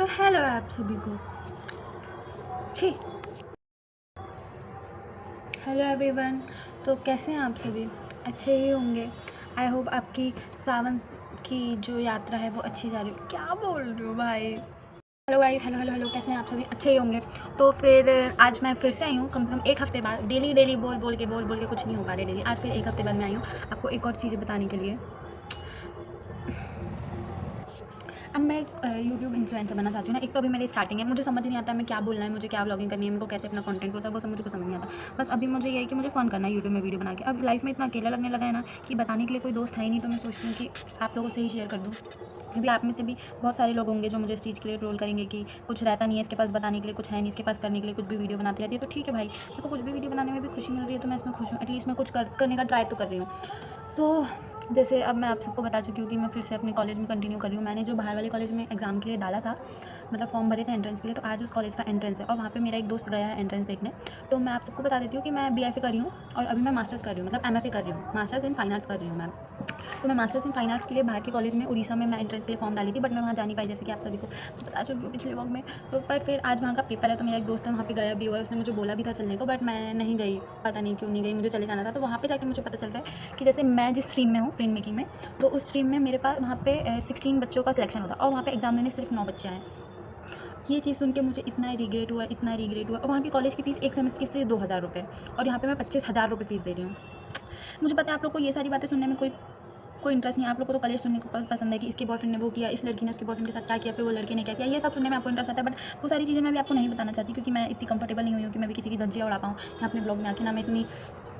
तो हेलो आप सभी को। छी, हेलो एवरीवन। तो कैसे हैं आप सभी? अच्छे ही होंगे। आई होप आपकी सावन की जो यात्रा है वो अच्छी जा रही हो। क्या बोल रही हो भाई? Hello guys, hello hello hello, कैसे हैं आप सभी? अच्छे ही होंगे। तो फिर आज मैं फिर से आई हूँ, कम से कम एक हफ्ते बाद। डेली डेली बोल बोल के कुछ नहीं हो पा रहा डेली। आज फिर एक हफ्ते बाद मैं आई हूँ आपको एक और चीज़ें बताने के लिए। अब मैं यूट्यूब इन्फ्लुएंसर बनना चाहती हूँ ना। एक तो अभी मेरी स्टार्टिंग है, मुझे समझ नहीं आता मैं क्या बोलना है, मुझे क्या ब्लॉगिंग करनी है, मेरे को कैसे अपना कंटेंट होता है, वो सब मुझे कुछ समझ नहीं आता। बस अभी मुझे ये है कि मुझे फ़न करना है यूट्यूब में वीडियो बना के। अब लाइफ में इतना अकेला लगने लगा है ना कि बताने के लिए कोई दोस्त है ही नहीं, तो मैं सोचती हूँ कि आप लोगों से ही शेयर कर दूँ। अभी आप में से भी बहुत सारे लोग होंगे जो मुझे इस चीज़ के लिए ट्रोल करेंगे कि कुछ रहता नहीं है इसके पास, बताने के लिए कुछ है नहीं इसके पास, करने के लिए कुछ भी वीडियो बनाती रहती है। तो ठीक है भाई, मेरे को कुछ भी वीडियो बनाने में भी खुशी मिल रही है तो मैं इसमें खुश हूँ। एटलीस्ट मैं कुछ करने का ट्राई तो कर रही हूँ। तो जैसे अब मैं आप सबको बता चुकी हूँ कि मैं फिर से अपने कॉलेज में कंटिन्यू कर रही हूँ। मैंने जो बाहर वाले कॉलेज में एग्ज़ाम के लिए डाला था, मतलब फॉर्म भरे थे एंट्रेंस के लिए, तो आज उस कॉलेज का एंट्रेंस है और वहाँ पे मेरा एक दोस्त गया है एंट्रेंस देखने। तो मैं आप सबको बता देती हूँ कि मैं बीएफए कर रही हूँ और अभी मैं मास्टर्स कर रही हूँ, मतलब एमएफए कर रही हूँ, मास्टर्स इन फाइन आर्ट्स कर रही हूँ मैं। तो मैं मास्टर्स इन फाइन आर्ट्स के लिए बाहर के कॉलेज में उड़ीसा में मैं एंट्रेंस के लिए फॉर्म डाली थी, बट मैं वहाँ जा नहीं पाई, जैसे कि आप सभी को बता चुकी हूँ पिछले व्लॉग में। तो पर फिर आज वहाँ का पेपर है, तो मेरा एक दोस्त है वहाँ पे गया भी हुआ है, उसने मुझे बोला भी था चलने को, बट मैं नहीं गई, पता नहीं क्यों नहीं गई, मुझे चले जाना था। तो वहाँ पे जाके मुझे पता चल रहा है कि जैसे मैं जिस स्ट्रीम में हूँ, प्रिंट मेकिंग में, तो उस स्ट्रीम में मेरे पास वहाँ पे 16 बच्चों का सिलेक्शन होता और वहाँ पे एग्जाम देने सिर्फ 9 बच्चे आए। ये चीज़ सुन के मुझे इतना रिग्रेट हुआ, इतना रिग्रेट हुआ। और वहाँ की कॉलेज की फ़ीस एक सेमेस्टर की सिर्फ 2,000 रुपये, और यहाँ पे मैं 25,000 रुपये फ़ीस दे रही हूँ। मुझे पता है आप लोग को ये सारी बातें सुनने में कोई इंटरेस्ट नहीं है। आप लोग को तो कलेश सुनने को पसंद है कि इसके बॉयफ्रेंड ने वो किया, इस लड़की ने उसके बॉयफ्रेंड के साथ क्या किया, फिर वो लड़के ने क्या किया, ये सब सुनने में आपको इंटरेस्ट आता है। बट वो सारी चीज़ें मैं भी आपको नहीं बताना चाहती, क्योंकि मैं इतनी कंफर्टेबल नहीं हुई हूँ कि मैं भी किसी की धज्जियाँ उड़ा पाऊँ यहाँ अपने ब्लॉग में आके ना। मैं इतनी,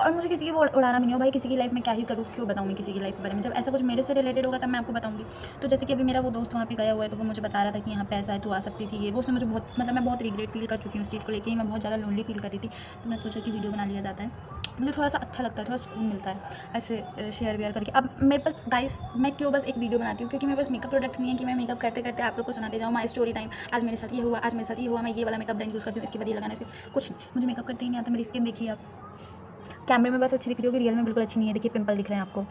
और मुझे किसी की वो उड़ाना भी नहीं हो भाई। किसी की लाइफ में क्या ही करूँ, क्यों बताऊँ मैं किसी की लाइफ के बारे में? जब ऐसा कुछ मेरे से रिलेटेड होगा तब मैं आपको बताऊँगी। तो जैसे कि अभी मेरा वो दोस्त वहाँ पे गया हुआ है, तो वो मुझे बता रहा था कि यहाँ पे ऐसा है, तू आ सकती थी, ये वो। उसने मुझे बहुत, मतलब मैं बहुत रिग्रेट फील कर चुकी हूँ उस चीज़ को लेके। मैं बहुत ज़्यादा लोनली फील कर रही थी, तो मैं सोचा कि वीडियो बना लिया जाता है। मुझे थोड़ा सा अच्छा लगता है, थोड़ा सुकून मिलता है ऐसे शेयर वेयर करके। अब मेरे पास गाइस, मैं क्यों बस एक वीडियो बनाती हूँ, क्योंकि मेरे पास मेकअप प्रोडक्ट्स नहीं है कि मैं मेकअप करते करते आप लोग को सुनाते जाऊँ माई स्टोरी टाइम। आज मेरे साथ ये हुआ, आज मेरे साथ ये हुआ, मैं ये वाला मेकअप ब्रांड यूज़ करती हूँ, इसके बाद ये लगाना, इसके कुछ नहीं। मुझे मेकअप करते ही नहीं आता। मेरी स्किन देखिए आप, कैमरे में बस अच्छी दिख रही होगी, रियल में बिल्कुल अच्छी नहीं है। देखिए पिंपल दिख रहे हैं आपको।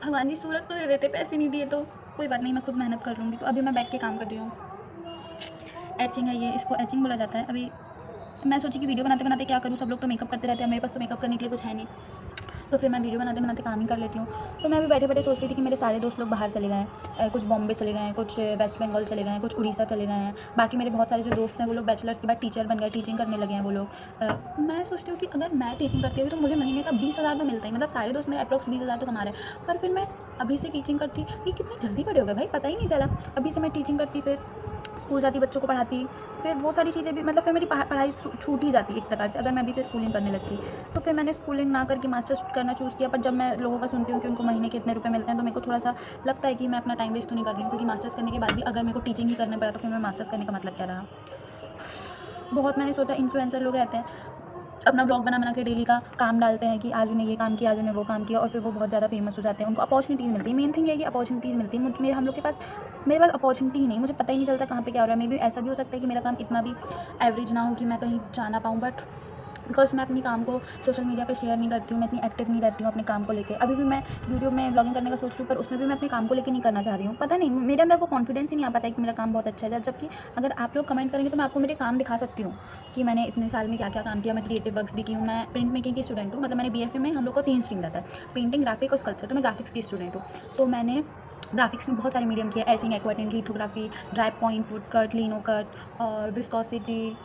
भगवान जी सूरत तो दे देते, पैसे नहीं दिए तो कोई बात नहीं, मैं खुद मेहनत कर लूँगी। तो अभी मैं बैठ के काम कर रही हूँ। एचिंग है ये, इसको एचिंग बोला जाता है। अभी मैं सोची कि वीडियो बनाते बनाते क्या करूँ, सब लोग तो मेकअप करते रहते हैं, मेरे पास तो मेकअप करने के लिए कुछ है नहीं। तो फिर मैं वीडियो बनाते बनाते काम ही कर लेती हूँ। तो मैं अभी बैठे बैठे सोच रही थी कि मेरे सारे दोस्त लोग बाहर चले गए हैं, कुछ बॉम्बे चले गए हैं, कुछ वेस्ट बंगाल चले गए हैं, कुछ उड़ीसा चले गए हैं। बाकी मेरे बहुत सारे जो दोस्त हैं वो लोग बैचलर्स के बाद टीचर बन गए, टीचिंग करने लगे हैं वो लोग। मैं सोचती हूँ कि अगर मैं टीचिंग करती हुई तो मुझे महीने का 20,000 तो मिलता ही, मतलब सारे दोस्त मेरे अप्रॉक्स 20,000 तो कमा रहे हैं। पर फिर मैं अभी से टीचिंग करती, ये कितनी जल्दी बड़े हो गए भाई, पता ही नहीं चला। अभी से मैं टीचिंग करती, फिर स्कूल जाती, बच्चों को पढ़ाती, फिर वो सारी चीज़ें भी, मतलब फिर मेरी पढ़ाई छूट ही जाती एक प्रकार से, अगर मैं अभी से स्कूलिंग करने लगती। तो फिर मैंने स्कूलिंग ना करके मास्टर्स करना चूज़ किया। पर जब मैं लोगों का सुनती हूँ कि उनको महीने के इतने रुपए मिलते हैं, तो मेरे को थोड़ा सा लगता है कि मैं अपना टाइम वेस्ट तो नहीं कर रही हूँ, क्योंकि मास्टर्स करने के बाद भी अगर मेरे को टीचिंग ही करना पड़ा तो फिर मैं मास्टर्स करने का मतलब क्या रहा। बहुत मैंने सोचा, इन्फ्लुएंसर लोग रहते हैं, अपना ब्लॉग बना के डेली का काम डालते हैं कि आज उन्हें ये काम किया, आज उन्हें वो काम किया, और फिर वो बहुत ज़्यादा फेमस हो जाते हैं, उनको अपॉर्चुनिटीज़ मिलती है। मेन थिंग ये है कि अपॉर्चुनिटीज़ मिलती है। मेरे हम लोग के पास, मेरे पास अपॉर्चुनिटी ही नहीं, मुझे पता ही नहीं चलता कहाँ पे क्या हो रहा है। मे भी ऐसा भी हो सकता है कि मेरा काम इतना भी एवरेज ना हो कि मैं कहीं जा ना पाऊँ, बट बिकॉज मैं अपनी काम को सोशल मीडिया पे शेयर नहीं करती हूँ, मैं इतनी एक्टिव नहीं रहती हूँ अपने काम को लेके। अभी भी मैं यूट्यूब में व्लॉगिंग करने का सोच रही हूँ, पर उसमें भी मैं अपने काम को लेके नहीं करना चाह रही हूँ। पता नहीं, मेरे अंदर को कॉन्फिडेंस ही नहीं आ पाता है कि मेरा काम बहुत अच्छा है। जबकि अगर आप लोग कमेंट करेंगे तो मैं आपको मेरे काम दिखा सकती हूँ कि मैंने इतने साल में क्या क्या काम किया। मैं क्रिएटिव वर्क्स भी की हूँ, मैं प्रिंट मेकिंग की स्टूडेंट हूँ, मतलब मैंने बीएफए में हम लोग को 3 स्ट्रीम रहता है, पेंटिंग, ग्राफिक और स्कल्पचर। तो मैं ग्राफिक्स की स्टूडेंट हूँ। तो मैंने ग्राफिक्स में बहुत सारे मीडियम किया, etching, aquatint, lithography, dry point, wood cut, lino cut और विस्कोसिटी,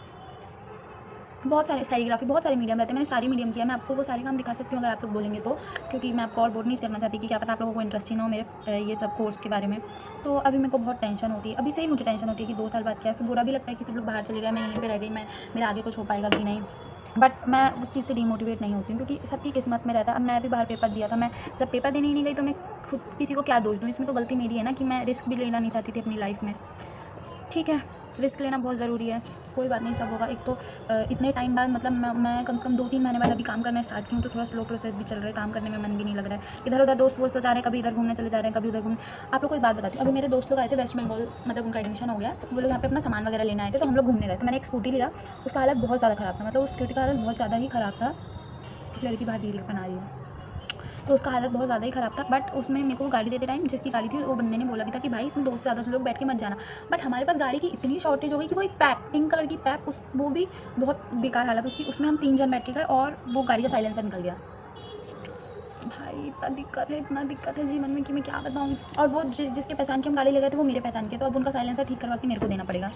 बहुत सारे सेरीग्राफी, बहुत सारे मीडियम रहते हैं। मैंने सारे मीडियम किया। मैं आपको वो सारे काम दिखा सकती हूँ अगर आप लोग बोलेंगे तो, क्योंकि मैं आपको और बोर नहीं करना चाहती कि क्या पता आप लोगों को इंटरेस्ट ही ना हो मेरे ये सब कोर्स के बारे में। तो अभी मेरे को बहुत टेंशन होती है, अभी से ही मुझे टेंशन होती है कि 2 साल बाद क्या है। फिर बुरा भी लगता है कि सब लोग बाहर चले गए, मैं यहीं पर रह गई, मैं मेरा आगे कुछ हो पाएगा कि नहीं। बट मैं उस चीज़ से डिमोटिवेट नहीं होती हूँ, क्योंकि सबकी किस्मत में रहता है। अब मैं भी बाहर पेपर दिया था, मैं जब पेपर देने ही नहीं गई तो मैं खुद किसी को क्या दोष दूँ? इसमें तो गलती मेरी है ना कि मैं रिस्क भी लेना नहीं चाहती थी अपनी लाइफ में। ठीक है, रिस्क लेना बहुत ज़रूरी है, कोई बात नहीं, सब होगा। एक तो इतने टाइम बाद, मतलब मैं कम से कम 2-3 महीने बाद अभी काम करना स्टार्ट की हूँ, तो थोड़ा स्लो प्रोसेस भी चल रहा है, काम करने में मन भी नहीं लग रहा है। इधर उधर दोस्त वोस्त जा रहे हैं, कभी इधर घूमने चले जा रहे हैं, कभी उधर घूमने। आप लोग को एक बात बताती हूँ, अभी मेरे दोस्त लोग आए थे वेस्ट बंगाल, मतलब उनका एडमिशन हो गया, वो लोग यहाँ पे अपना सामान वगैरह लेने आए थे, तो हम लोग घूमने गए। तो मैंने एक स्कूटी लिया, उसका हालत बहुत ज़्यादा ख़राब था, मतलब उस स्कूटी का हालत बहुत ज़्यादा ही ख़राब था। लड़की बाहर रील बना रही है। तो उसका हालत बहुत ज़्यादा ही ख़राब था। बट उसमें मेरे को वो गाड़ी देते टाइम, जिसकी गाड़ी थी वो बंदे ने बोला भी था कि भाई इसमें 2 से ज़्यादा लोग बैठ के मत जाना। बट हमारे पास गाड़ी की इतनी शॉर्टेज हो गई कि वो एक पैप, पिंक कलर की पैप, उस वो भी बहुत बेकार हालत उसकी, उसमें हम 3 जन बैठ के गए और वो गाड़ी का साइलेंसर निकल गया। भाई इतना दिक्कत है जीवन में कि मैं क्या बताऊँ। और वो जिसके पहचान के हम गाड़ी ले गए थे वो मेरे पहचान के, तो अब उनका साइलेंसर ठीक करवा के मेरे को देना पड़ेगा।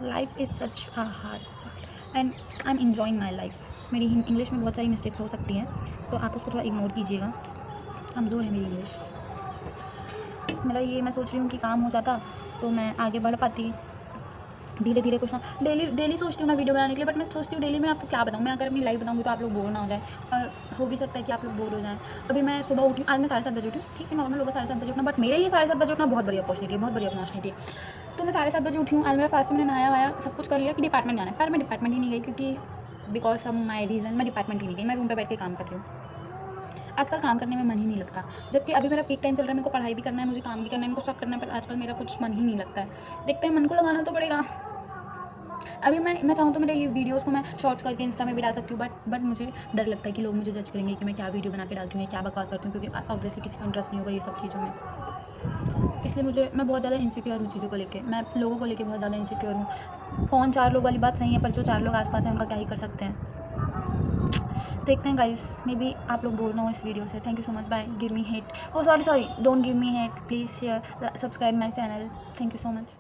Life is such a hard and I am enjoying my life. मेरी इंग्लिश में बहुत सारी मिस्टेक्स हो सकती हैं, तो आप उसको थोड़ा इग्नोर कीजिएगा, कमज़ोर है मेरी इंग्लिश। मेरा ये मैं सोच रही हूँ कि काम हो जाता तो मैं आगे बढ़ पाती धीरे धीरे, कुछ ना डेली सोचती हूँ मैं वीडियो बनाने के लिए, बट मैं सोचती हूँ डेली मैं आपको क्या बताऊँ। मैं अगर अपनी लाइफ बताऊँगी तो आप लोग बोर ना हो जाए, और हो भी सकता है कि आप लोग बोर हो जाएँ। अभी मैं सुबह उठी, आज मैं 7:30 बजे उठी, ठीक है, नॉर्मल होगा 7:30 बजे उठना, बट मेरे लिए 7:30 बजे उठना बहुत बड़ी अपॉर्चुनिटी है, बहुत बड़ी अपॉर्चुनिटी है। तो मैं 7:30 बजे उठी हूँ, आज मेरा फास्ट, मैंने नहाया वाया सब कुछ कर लिया कि डिपार्टमेंट जाना है, पर मैं डिपार्टमेंट ही नहीं गई, क्योंकि बिकॉज ऑफ माई रीज़न मैं डिपार्टमेंट ही नहीं गई, मैं रूम पर बैठ के काम कर रही हूँ। आजकल काम करने में मन ही नहीं लगता, जबकि अभी मेरा पीक टाइम चल रहा है, मेरे को पढ़ाई भी करना है, मुझे काम भी करना है, मेरे को सब करना है, पर आजकल मेरा कुछ मन ही नहीं लगता है। देखते हैं, मन को लगाना तो पड़ेगा। अभी मैं चाहूँ तो मेरे ये वीडियोज़ को मैं शॉर्ट्स करके इंस्टा में भी डाल सकती हूँ, बट मुझे डर लगता है कि लोग मुझे जज करेंगे कि मैं क्या वीडियो बना के डालती हूँ या क्या बकवास करती हूँ, क्योंकि ऑब्वियसली किसी को इंटरेस्ट नहीं होगा ये सब चीज़ों में। इसलिए मैं बहुत ज़्यादा इनसिक्योर हूँ चीज़ों को लेके, मैं लोगों को लेके बहुत ज़्यादा इनसिक्योर हूँ। कौन 4 लोग वाली बात सही है, पर जो 4 लोग आसपास हैं उनका क्या ही कर सकते हैं। देखते हैं गाइस, मे बी आप लोग बोर ना हो इस वीडियो से। Thank you so much, bye. Give me hate, oh sorry don't give me hate, please share, subscribe my channel. Thank you so much.